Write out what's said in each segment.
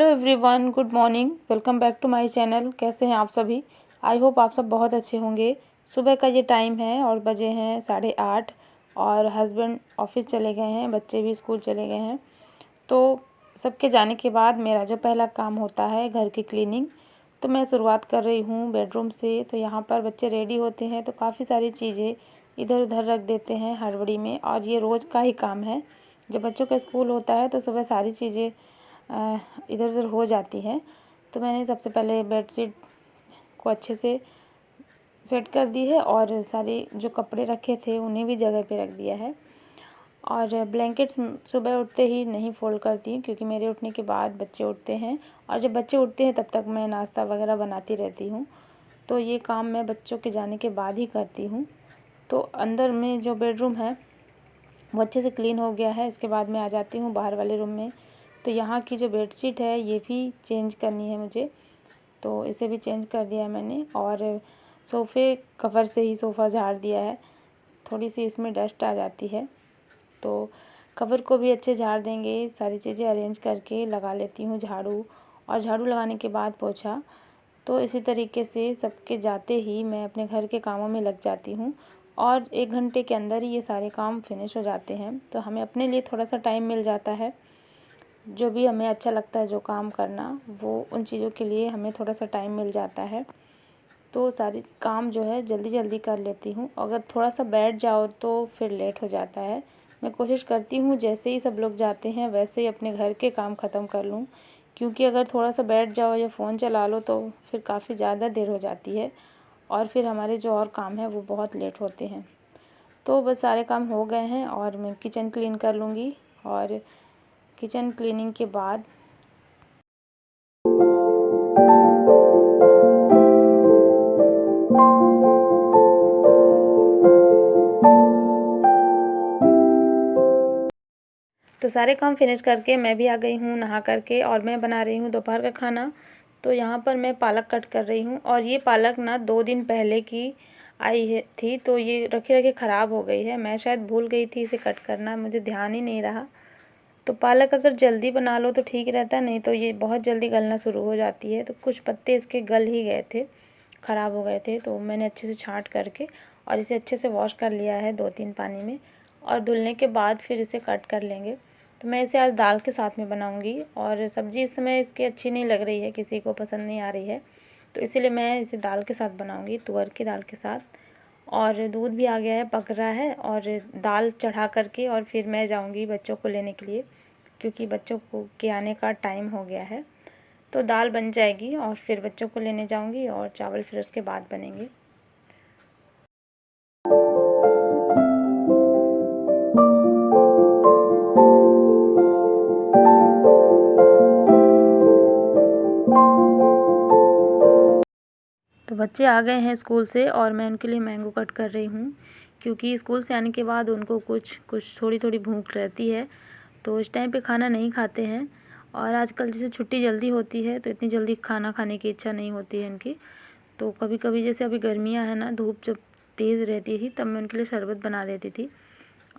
Everyone, good morning. Welcome back to my channel. कैसे हैं आप सभी? आई होप आप सब बहुत अच्छे होंगे। सुबह का ये टाइम है और बजे हैं 8:30 और हस्बैंड ऑफिस चले गए हैं, बच्चे भी स्कूल चले गए हैं। तो सबके जाने के बाद मेरा जो पहला काम होता है घर की क्लीनिंग। तो मैं शुरुआत कर रही हूँ बेडरूम से। तो यहाँ पर बच्चे रेडी होते हैं तो काफ़ी सारी चीज़ें इधर उधर रख देते हैं हड़बड़ी में, और ये रोज़ का ही काम है। जब बच्चों का स्कूल होता है तो सुबह सारी चीज़ें इधर उधर हो जाती है। तो मैंने सबसे पहले बेडशीट को अच्छे से सेट कर दी है और सारे जो कपड़े रखे थे उन्हें भी जगह पे रख दिया है। और ब्लैंकेट्स सुबह उठते ही नहीं फ़ोल्ड करती हूँ, क्योंकि मेरे उठने के बाद बच्चे उठते हैं, और जब बच्चे उठते हैं तब तक मैं नाश्ता वगैरह बनाती रहती हूँ। तो ये काम मैं बच्चों के जाने के बाद ही करती हूँ। तो अंदर में जो बेडरूम है वो अच्छे से क्लीन हो गया है। इसके बाद मैं आ जाती हूँ बाहर वाले रूम में। तो यहाँ की जो बेडशीट है ये भी चेंज करनी है मुझे, तो इसे भी चेंज कर दिया है मैंने। और सोफ़े कवर से ही सोफ़ा झाड़ दिया है, थोड़ी सी इसमें डस्ट आ जाती है, तो कवर को भी अच्छे झाड़ देंगे। सारी चीज़ें अरेंज करके लगा लेती हूँ झाड़ू, और झाड़ू लगाने के बाद पोछा। तो इसी तरीके से सबके जाते ही मैं अपने घर के कामों में लग जाती हूँ, और 1 घंटे के अंदर ही ये सारे काम फिनिश हो जाते हैं। तो हमें अपने लिए थोड़ा सा टाइम मिल जाता है। जो भी हमें अच्छा लगता है जो काम करना, वो उन चीज़ों के लिए हमें थोड़ा सा टाइम मिल जाता है। तो सारी काम जो है जल्दी जल्दी कर लेती हूँ। अगर थोड़ा सा बैठ जाओ तो फिर लेट हो जाता है। मैं कोशिश करती हूँ जैसे ही सब लोग जाते हैं वैसे ही अपने घर के काम ख़त्म कर लूँ, क्योंकि अगर थोड़ा सा बैठ जाओ या फ़ोन चला लो तो फिर काफ़ी ज़्यादा देर हो जाती है, और फिर हमारे जो और काम हैं वो बहुत लेट होते हैं। तो बस सारे काम हो गए हैं और मैं किचन क्लीन कर लूँगी। और किचन क्लीनिंग के बाद तो सारे काम फिनिश करके मैं भी आ गई हूँ नहा करके, और मैं बना रही हूँ दोपहर का खाना। तो यहाँ पर मैं पालक कट कर रही हूँ, और ये पालक ना 2 दिन पहले की आई है थी, तो ये रखे रखे ख़राब हो गई है। मैं शायद भूल गई थी इसे कट करना, मुझे ध्यान ही नहीं रहा। तो पालक अगर जल्दी बना लो तो ठीक रहता, नहीं तो ये बहुत जल्दी गलना शुरू हो जाती है। तो कुछ पत्ते इसके गल ही गए थे, ख़राब हो गए थे। तो मैंने अच्छे से छाँट करके और इसे अच्छे से वॉश कर लिया है 2-3 पानी में, और धुलने के बाद फिर इसे कट कर लेंगे। तो मैं इसे आज दाल के साथ में बनाऊंगी, और सब्ज़ी इस समय इसकी अच्छी नहीं लग रही है, किसी को पसंद नहीं आ रही है, तो इसीलिए मैं इसे दाल के साथ बनाऊंगी, तुअर की दाल के साथ। और दूध भी आ गया है, पक रहा है, और दाल चढ़ा करके और फिर मैं जाऊंगी बच्चों को लेने के लिए, क्योंकि बच्चों को के आने का टाइम हो गया है। तो दाल बन जाएगी और फिर बच्चों को लेने जाऊंगी, और चावल फिर उसके बाद बनेंगे। तो बच्चे आ गए हैं स्कूल से, और मैं उनके लिए मैंगो कट कर रही हूँ, क्योंकि स्कूल से आने के बाद उनको कुछ थोड़ी थोड़ी भूख रहती है, तो इस टाइम पे खाना नहीं खाते हैं। और आजकल जैसे छुट्टी जल्दी होती है तो इतनी जल्दी खाना खाने की इच्छा नहीं होती है इनकी। तो कभी कभी जैसे अभी गर्मियाँ हैं ना, धूप जब तेज़ रहती थी तब मैं उनके लिए शरबत बना देती थी।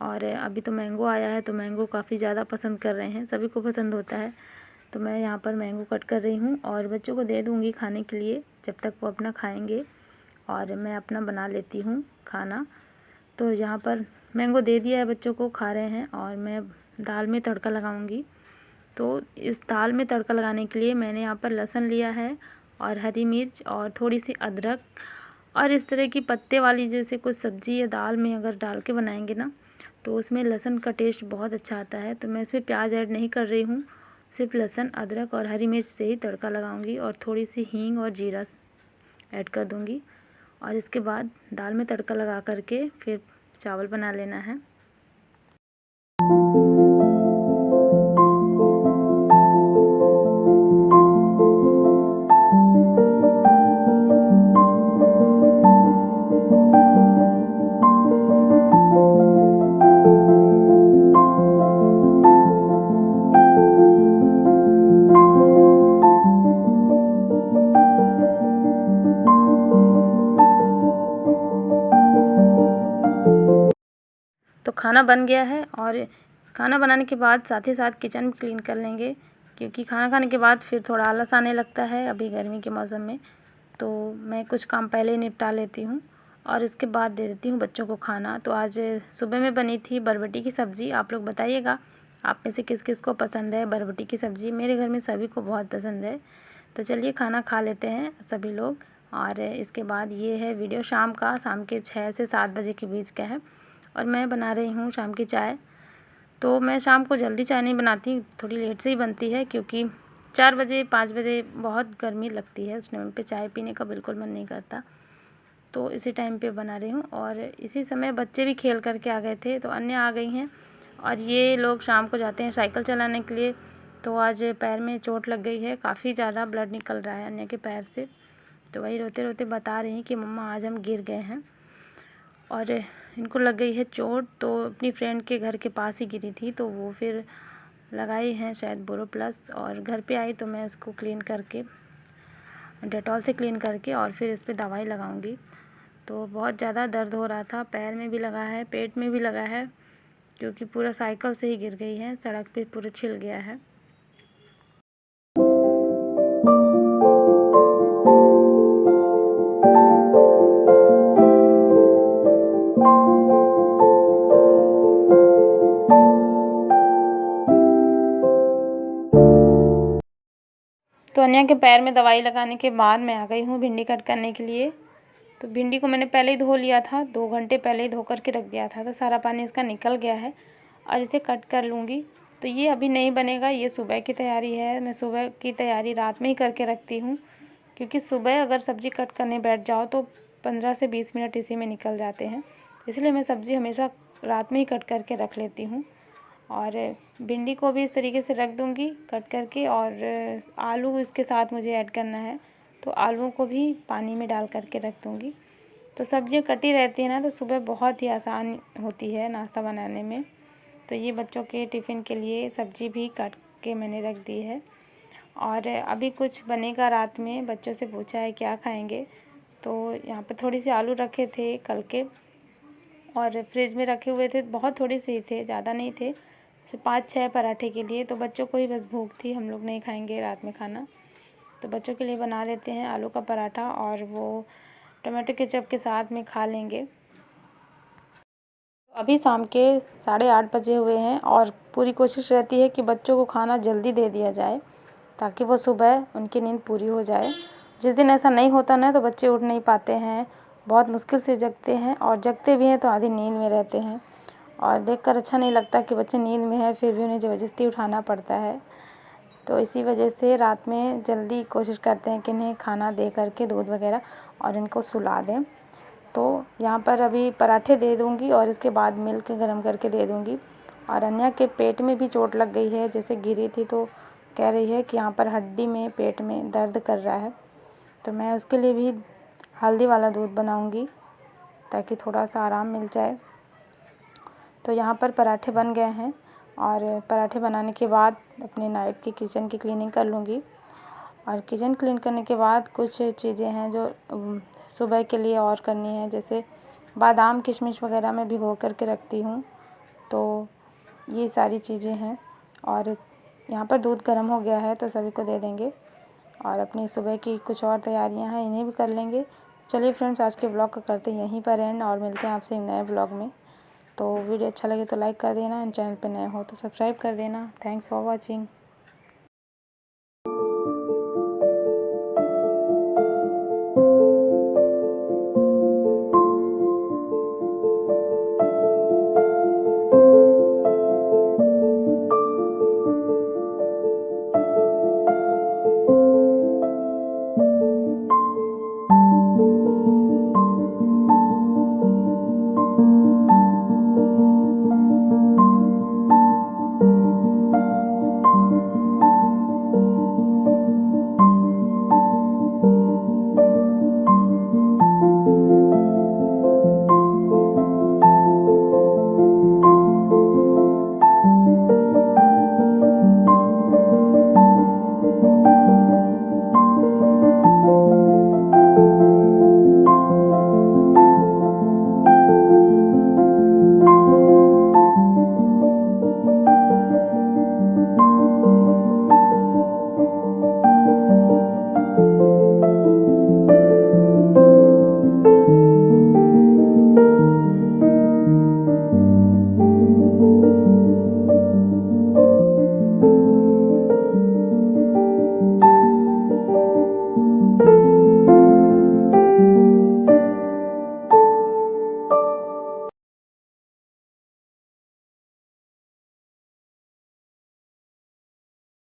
और अभी तो मैंगो आया है तो मैंगो काफ़ी ज़्यादा पसंद कर रहे हैं, सभी को पसंद होता है। तो मैं यहाँ पर मैंगो कट कर रही हूँ और बच्चों को दे दूँगी खाने के लिए, जब तक वो अपना खाएंगे, और मैं अपना बना लेती हूँ खाना। तो यहाँ पर मैंगो दे दिया है, बच्चों को खा रहे हैं, और मैं दाल में तड़का लगाऊंगी। तो इस दाल में तड़का लगाने के लिए मैंने यहाँ पर लहसुन लिया है, और हरी मिर्च, और थोड़ी सी अदरक, और इस तरह की पत्ते वाली जैसे कुछ सब्ज़ी या दाल में अगर डाल के बनाएंगे ना तो उसमें लहसुन का टेस्ट बहुत अच्छा आता है। तो मैं इसमें प्याज ऐड नहीं कर रही हूँ, सिर्फ लहसुन, अदरक और हरी मिर्च से ही तड़का लगाऊंगी, और थोड़ी सी हींग और जीरा ऐड कर दूंगी। और इसके बाद दाल में तड़का लगा करके फिर चावल बना लेना है। तो खाना बन गया है, और खाना बनाने के बाद साथ ही साथ किचन भी क्लीन कर लेंगे, क्योंकि खाना खाने के बाद फिर थोड़ा आलस आने लगता है अभी गर्मी के मौसम में। तो मैं कुछ काम पहले ही निपटा लेती हूँ और इसके बाद दे देती हूँ बच्चों को खाना। तो आज सुबह में बनी थी बरबटी की सब्ज़ी। आप लोग बताइएगा आप में से किस किस को पसंद है बरबटी की सब्ज़ी। मेरे घर में सभी को बहुत पसंद है। तो चलिए खाना खा लेते हैं सभी लोग। और इसके बाद ये है वीडियो शाम के 6 से 7 बजे के बीच का है और मैं बना रही हूँ शाम की चाय। तो मैं शाम को जल्दी चाय नहीं बनाती, थोड़ी लेट से ही बनती है, क्योंकि 4 बजे 5 बजे बहुत गर्मी लगती है, उस टाइम पे चाय पीने का बिल्कुल मन नहीं करता। तो इसी टाइम पे बना रही हूँ। और इसी समय बच्चे भी खेल करके आ गए थे, तो अन्य आ गई हैं और ये लोग शाम को जाते हैं साइकिल चलाने के लिए। तो आज पैर में चोट लग गई है, काफ़ी ज़्यादा ब्लड निकल रहा है अन्य के पैर से। तो वही रोते रोते बता रही हैं कि मम्मा आज हम गिर गए हैं और इनको लग गई है चोट। तो अपनी फ्रेंड के घर के पास ही गिरी थी, तो वो फिर लगाई हैं शायद बोरोप्लस। और घर पे आई तो मैं उसको क्लीन करके डेटॉल से क्लीन करके और फिर इस पर दवाई लगाऊंगी। तो बहुत ज़्यादा दर्द हो रहा था, पैर में भी लगा है, पेट में भी लगा है, क्योंकि पूरा साइकिल से ही गिर गई है, सड़क पे पूरा छिल गया है। तो अन्या के पैर में दवाई लगाने के बाद मैं आ गई हूँ भिंडी कट करने के लिए। तो भिंडी को मैंने पहले ही धो लिया था, 2 घंटे पहले ही धो करके रख दिया था, तो सारा पानी इसका निकल गया है और इसे कट कर लूँगी। तो ये अभी नहीं बनेगा, ये सुबह की तैयारी है। मैं सुबह की तैयारी रात में ही करके रखती हूँ, क्योंकि सुबह अगर सब्ज़ी कट करने बैठ जाओ तो 15 से 20 मिनट इसी में निकल जाते हैं। इसलिए मैं सब्ज़ी हमेशा रात में ही कट करके रख लेती हूँ। और भिंडी को भी इस तरीके से रख दूँगी कट करके। और आलू इसके साथ मुझे ऐड करना है, तो आलूओं को भी पानी में डाल करके रख दूँगी। तो सब्ज़ियाँ कटी रहती है ना, तो सुबह बहुत ही आसान होती है नाश्ता बनाने में। तो ये बच्चों के टिफ़िन के लिए सब्ज़ी भी काट के मैंने रख दी है। और अभी कुछ बनेगा रात में, बच्चों से पूछा है क्या खाएंगे। तो यहाँ पे थोड़ी सी आलू रखे थे कल के और फ्रिज में रखे हुए थे, बहुत थोड़ी सी थे, ज़्यादा नहीं थे, सिर्फ 5-6 पराठे के लिए। तो बच्चों को ही बस भूख थी, हम लोग नहीं खाएंगे रात में खाना, तो बच्चों के लिए बना लेते हैं आलू का पराठा और वो टमाटो केचप के साथ में खा लेंगे। अभी शाम के 8:30 बजे हुए हैं और पूरी कोशिश रहती है कि बच्चों को खाना जल्दी दे दिया जाए, ताकि वो सुबह उनकी नींद पूरी हो जाए। जिस दिन ऐसा नहीं होता ना, तो बच्चे उठ नहीं पाते हैं, बहुत मुश्किल से जगते हैं, और जगते भी हैं तो आधी नींद में रहते हैं। और देखकर अच्छा नहीं लगता कि बच्चे नींद में हैं, फिर भी उन्हें ज़बरदस्ती उठाना पड़ता है। तो इसी वजह से रात में जल्दी कोशिश करते हैं कि इन्हें खाना दे करके दूध वगैरह और इनको सुला दें। तो यहाँ पर अभी पराठे दे दूँगी और इसके बाद मिल्क गर्म करके दे दूँगी। और अन्या के पेट में भी चोट लग गई है, जैसे गिरी थी तो कह रही है कि यहाँ पर हड्डी में पेट में दर्द कर रहा है। तो मैं उसके लिए भी हल्दी वाला दूध बनाऊँगी, ताकि थोड़ा सा आराम मिल जाए। तो यहाँ पर पराठे बन गए हैं और पराठे बनाने के बाद अपने नाइट की किचन की क्लीनिंग कर लूँगी। और किचन क्लीन करने के बाद कुछ चीज़ें हैं जो सुबह के लिए और करनी है, जैसे बादाम किशमिश वगैरह मैं भिगो करके रखती हूँ। तो ये सारी चीज़ें हैं। और यहाँ पर दूध गर्म हो गया है, तो सभी को दे देंगे। और अपनी सुबह की कुछ और तैयारियाँ हैं, इन्हें भी कर लेंगे। चलिए फ्रेंड्स, आज के ब्लॉग को करते हैं यहीं पर एंड और मिलते हैं आपसे एक नए ब्लॉग में। तो वीडियो अच्छा लगे तो लाइक कर देना, चैनल पर नए हो तो सब्सक्राइब कर देना। Thanks for watching.